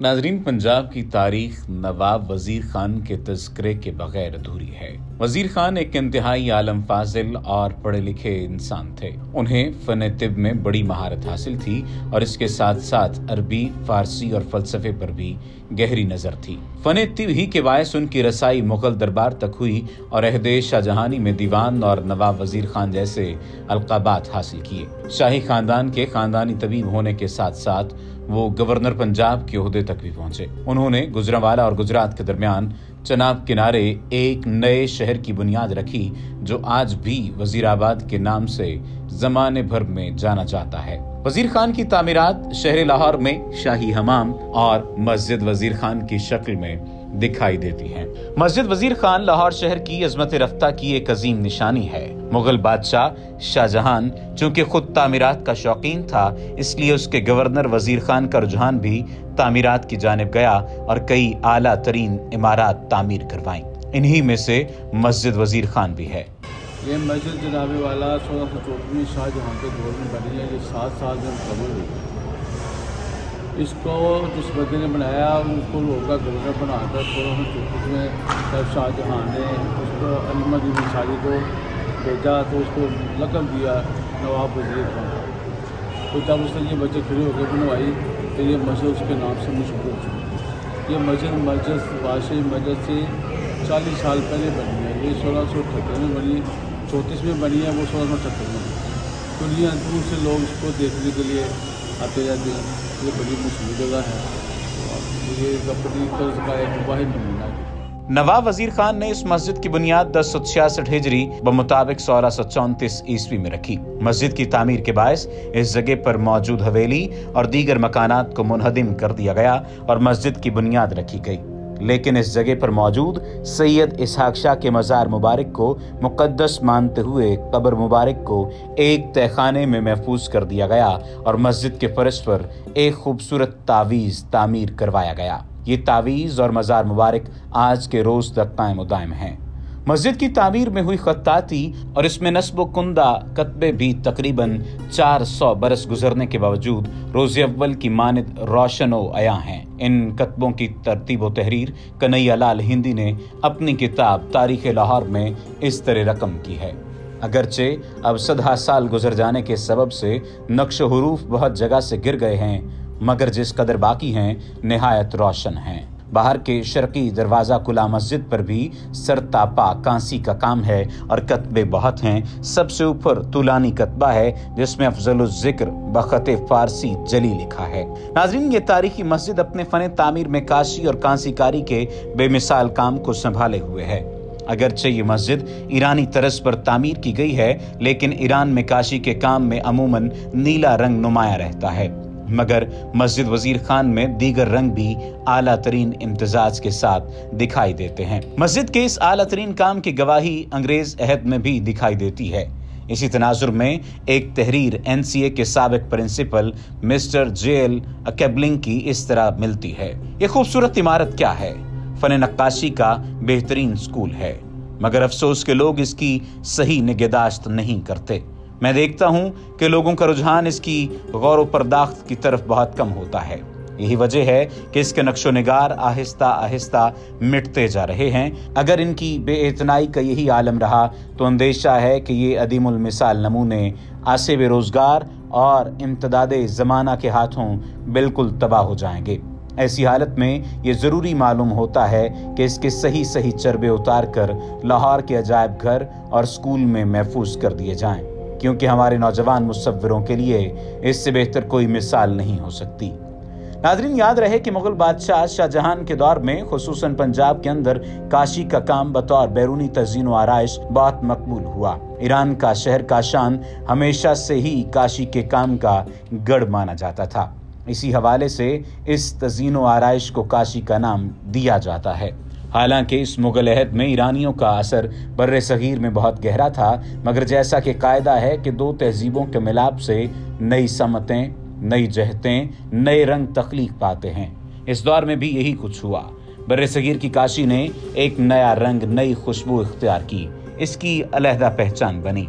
नाजरीन, पंजाब की तारीख नवाब वजीर खान के तज़किरे के बगैर अधूरी है। वजीर खान एक इंतहाई आलम फाजिल और पढ़े लिखे इंसान थे। उन्हें फ़न तिब में बड़ी महारत हासिल थी और इसके साथ साथ अरबी, फारसी और फ़लसफ़े पर भी गहरी नज़र थी। फ़न तिब ही के बायस उनकी रसाई मुग़ल दरबार तक हुई और अहदे शाहजहानी में दीवान और नवाब वजीर खान जैसे अलक़ाबात हासिल किए। शाही खानदान के खानदानी तबीब होने के साथ साथ वो गवर्नर पंजाब के ओहदे तक भी पहुंचे। उन्होंने गुजरांवाला और गुजरात के दरमियान चनाब किनारे एक नए शहर की बुनियाद रखी जो आज भी वजीराबाद के नाम से जमाने भर में जाना जाता है। वजीर खान की तामीरात शहर लाहौर में शाही हमाम और मस्जिद वजीर खान की शक्ल में दिखाई देती हैं। मस्जिद वजीर खान लाहौर शहर की अजमत रफ्ता की एक अजीम निशानी है। मुगल बादशाह शाहजहां चूंकि खुद तामीरात का शौकीन था, इसलिए उसके गवर्नर वजीर खान का रुझान भी तामीरात की जानिब गया और कई आला तरीन इमारत तामीर करवाईं। इन्हीं में से मस्जिद वजीर खान भी है। ये मस्जिद जनाबे वाला 1634 में शाहजहां के दौर में बनी है। ये 7 साल में मुकम्मल हुई। इसको जिस बंदे ने बनाया उसको लोग का गवर्नर बनाकर 1634 में जब शाहजहां ने उसको अली मिसाली को भेजा तो उसको लक़ब दिया नवाब वज़ीर खान। तो जब उसने ये मस्जिद खड़ी होकर बनवाई तो ये मस्जिद उसके नाम से मशहूर हुई। ये मस्जिद वाशई मस्जिद से 40 साल पहले बनी है। ये 1678 में बनी, 34 में बनी है, वो 1678 में। दुनिया दूर से लोग इसको देखने के लिए आते जाते हैं। ये बड़ी मशहूर जगह है। ये अपनी तर्ज का एक वाहिद नमूना है। नवाब वजीर खान ने इस मस्जिद की बुनियाद 1066 हिजरी बमुताबिक 1634 ईस्वी में रखी। मस्जिद की तामीर के बायस इस जगह पर मौजूद हवेली और दीगर मकानात को मुनहदिम कर दिया गया और मस्जिद की बुनियाद रखी गई। लेकिन इस जगह पर मौजूद सैयद इसहाक शाह के मज़ार मुबारक को मुक़द्दस मानते हुए कब्र मुबारक को एक तहखाने में महफूज कर दिया गया और मस्जिद के फर्श पर एक खूबसूरत तावीज़ तामीर करवाया गया। ये तावीज़ और मज़ार मुबारक आज के रोज़ तक कायम व दायम हैं। मस्जिद की तामीर में हुई खत्ताती और इसमें नस्ब कुंदा कतबे भी तकरीबन 400 बरस गुजरने के बावजूद रोज़े अव्वल की मानिद रोशन व अया हैं। इन कतबों की तरतीब व तहरीर कन्हैया लाल हिंदी ने अपनी किताब तारीख़ लाहौर में इस तरह रकम की है। अगरचे अब 100 साल गुजर जाने के सबब से नक्श हुरूफ बहुत जगह से गिर गए हैं, मगर जिस कदर बाकी हैं निहायत रोशन हैं। बाहर के शर्की दरवाज़ा कुला मस्जिद पर भी सरतापा कांसी का काम है और कतबे बहुत हैं। सबसे ऊपर तुलानी कतबा है जिसमें अफजलुल ज़िक्र बख़त फ़ारसी जली लिखा है। नाज़रीन, ये तारीखी मस्जिद अपने फ़न तामीर में काशी और कांसी कारी के बेमिसाल काम को संभाले हुए है। अगरचे ये मस्जिद ईरानी तरज पर तामीर की गई है, लेकिन ईरान में काशी के काम में अमूमन नीला रंग नुमाया रहता है, मगर मस्जिद वजीर खान में दीगर रंग भी आला तरीन इम्तिजाज के साथ दिखाई देते हैं। मस्जिद के इस आला तरीन काम की गवाही अंग्रेज अहद में भी दिखाई देती है। इसी तनाजुर में एक तहरीर NCA के साबिक प्रिंसिपल मिस्टर JL अकेबलिंग की इस तरह मिलती है। ये खूबसूरत इमारत क्या है, फन नक्काशी का बेहतरीन स्कूल है, मगर अफसोस के लोग इसकी सही निगहदाश्त नहीं करते। मैं देखता हूँ कि लोगों का रुझान इसकी गौर व पर्दाख्त की तरफ बहुत कम होता है। यही वजह है कि इसके नक्शो निगार आहिस्ता आहिस्ता मिटते जा रहे हैं। अगर इनकी बेइतनाई का यही आलम रहा तो अंदेशा है कि ये अदीमुल मिसाल नमूने आसे बेरोजगार और इम्तदादे ज़माना के हाथों बिल्कुल तबाह हो जाएंगे। ऐसी हालत में ये ज़रूरी मालूम होता है कि इसके सही सही चरबे उतार कर लाहौर के अजायब घर और स्कूल में महफूज कर दिए जाएं, क्योंकि हमारे नौजवान मुसव्विरों के लिए इससे बेहतर कोई मिसाल नहीं हो सकती। नाज़रीन, याद रहे कि मुग़ल बादशाह शाहजहां के दौर में खुसूसन पंजाब के अंदर काशी का काम बतौर बैरूनी तज़ीन व आराइश बहुत मकबूल हुआ। ईरान का शहर काशान हमेशा से ही काशी के काम का गढ़ माना जाता था। इसी हवाले से इस तज़ीन व आराइश को काशी का नाम दिया जाता है। हालांकि इस मुग़ल अहद में ईरानियों का असर बर्रे सगीर में बहुत गहरा था, मगर जैसा कि कायदा है कि दो तहजीबों के मिलाप से नई समतें, नई जहतें, नए रंग तख्लीक पाते हैं। इस दौर में भी यही कुछ हुआ। बर्रे सगीर की काशी ने एक नया रंग, नई खुशबू इख्तियार की, इसकी अलहदा पहचान बनी।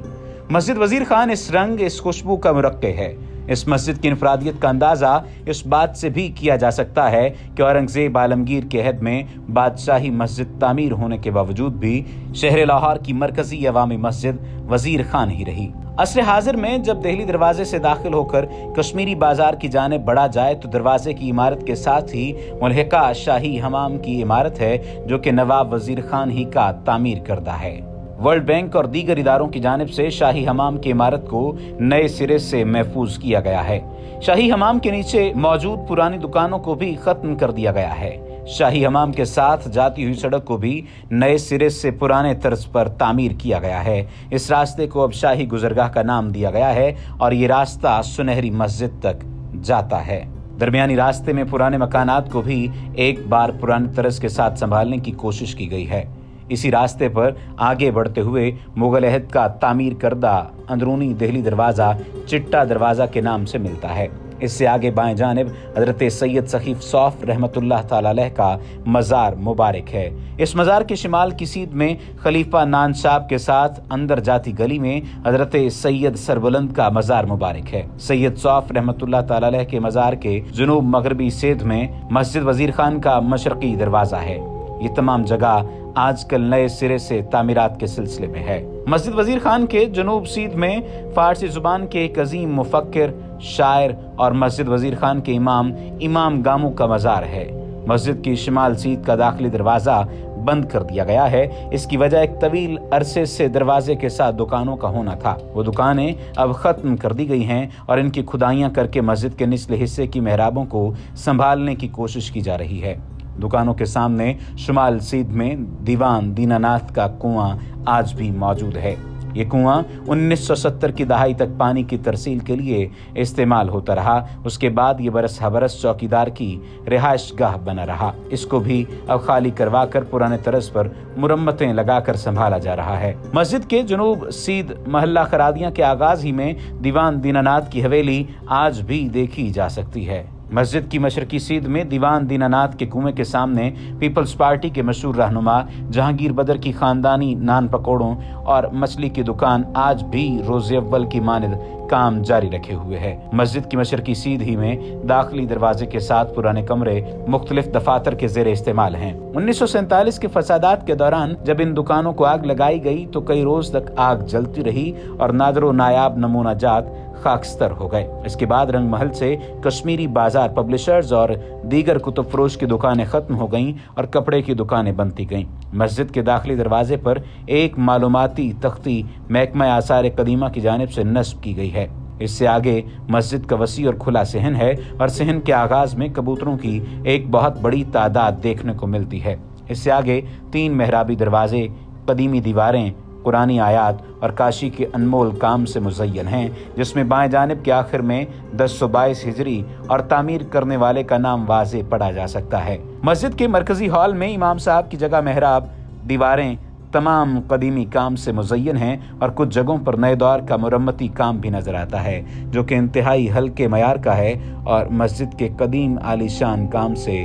मस्जिद वजीर खान इस रंग, इस खुशबू का मुरक्के है। इस मस्जिद की इनफरादियत का अंदाजा इस बात से भी किया जा सकता है कि औरंगजेब आलमगीर के अहद में बादशाही मस्जिद तामीर होने के बावजूद भी शहर लाहौर की मरकजी अवामी मस्जिद वजीर खान ही रही। असर हाजिर में जब देहली दरवाजे से दाखिल होकर कश्मीरी बाजार की जानिब बढ़ा जाए तो दरवाजे की इमारत के साथ ही मुल्हिका शाही हमाम की इमारत है जो कि नवाब वजीर खान ही का तामीर करदा है। वर्ल्ड बैंक और दीगर इदारों की जानिब से शाही हमाम की इमारत को नए सिरे से महफूज किया गया है। शाही हमाम के नीचे मौजूद पुरानी दुकानों को भी खत्म कर दिया गया है। शाही हमाम के साथ जाती हुई सड़क को भी नए सिरे से पुराने तर्ज पर तामीर किया गया है। इस रास्ते को अब शाही गुजरगाह का नाम दिया गया है और ये रास्ता सुनहरी मस्जिद तक जाता है। दरमियानी रास्ते में पुराने मकानात को भी एक बार पुराने तर्ज के साथ संभालने की कोशिश की गई है। इसी रास्ते पर आगे बढ़ते हुए मुगल अहद का तामीर करदा अंदरूनी देहली दरवाजा चिट्टा दरवाजा के नाम से मिलता है। इससे आगे बाएं जानिब हजरत सैयद सखीफ सौफ रहमतुल्लाह ताला अलैह का मज़ार मुबारक है। इस मज़ार के शिमाल की सीध में खलीफा नान साहब के साथ अंदर जाती गली में हजरत सैयद सरबुलंद का मज़ार मुबारक है। सैयद सौफ रहमतुल्लाह ताला अलैह के मज़ार के जुनूब मगरबी सेध में मस्जिद वजीर खान का मशरकी दरवाजा है। ये तमाम जगह आजकल नए सिरे से तामीरात के सिलसिले में है। मस्जिद वजीर खान के जनूब सीध में फारसी जुबान के एक अजीम मुफक्किर, शायर और मस्जिद वजीर खान के इमाम गामू का मज़ार है। मस्जिद की शिमाल सीध का दाखिली दरवाजा बंद कर दिया गया है। इसकी वजह एक तवील अरसे से दरवाजे के साथ दुकानों का होना था। वो दुकानें अब खत्म कर दी गई हैं और इनकी खुदाइयां करके मस्जिद के निचले हिस्से की मेहराबों को संभालने की कोशिश की जा रही है। दुकानों के सामने शुमाल सीध में दीवान दीनानाथ का कुआं आज भी मौजूद है। ये कुआं 1970 की दहाई तक पानी की तरसील के लिए इस्तेमाल होता रहा। उसके बाद ये बरस हबरस चौकीदार की रिहाइश गाह बना रहा। इसको भी अब खाली करवा कर पुराने तरज पर मुरम्मतें लगाकर संभाला जा रहा है। मस्जिद के जुनूब सीध महल्ला खरादियां के आगाज ही में दीवान दीनानाथ की हवेली आज भी देखी जा सकती है। मस्जिद की मशरकी सीध में दीवान दीनानाथ के कुएं के सामने पीपल्स पार्टी के मशहूर रहनुमा जहांगीर बदर की खानदानी नान पकौड़ों और मछली की दुकान आज भी रोज़े अव्वल की मानिद काम जारी रखे हुए है। मस्जिद की मशरकी सीध ही में दाखिली दरवाजे के साथ पुराने कमरे मुख्तलिफ दफातर के जेर इस्तेमाल हैं। 1947 के फसादात के दौरान जब इन दुकानों को आग लगाई गई तो कई रोज तक आग जलती रही और नादरो नायाब नमूना जात खाकस्तर हो गए। इसके बाद रंग महल से कश्मीरी बाजार, पब्लिशर्स और दीगर कुतुब फरोश की दुकानें खत्म हो गईं और कपड़े की दुकानें बनती गईं। मस्जिद के दाखिली दरवाजे पर एक मालूमाती तख्ती महकमा आसार कदीमा की जानिब से नस्ब की गई है। इससे आगे मस्जिद का वसी और खुला सहन है और सहन के आगाज में कबूतरों की एक बहुत बड़ी तादाद देखने को मिलती है। इससे आगे 3 मेहराबी दरवाजे, कदीमी दीवारें, कुरानी आयात और काशी के अनमोल काम से मुज़य्यन हैं, जिसमें बाएं जानिब के आखिर में 1022 हिजरी और तामीर करने वाले का नाम वाज़े पढ़ा जा सकता है। मस्जिद के मरकजी हॉल में इमाम साहब की जगह मेहराब, दीवारें तमाम कदीमी काम से मुज़य्यन हैं और कुछ जगहों पर नए दौर का मुरम्मती काम भी नजर आता है जो कि इंतहाई हल्के मयार का है और मस्जिद के कदीम आलीशान काम से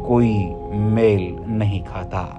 कोई मेल नहीं खाता।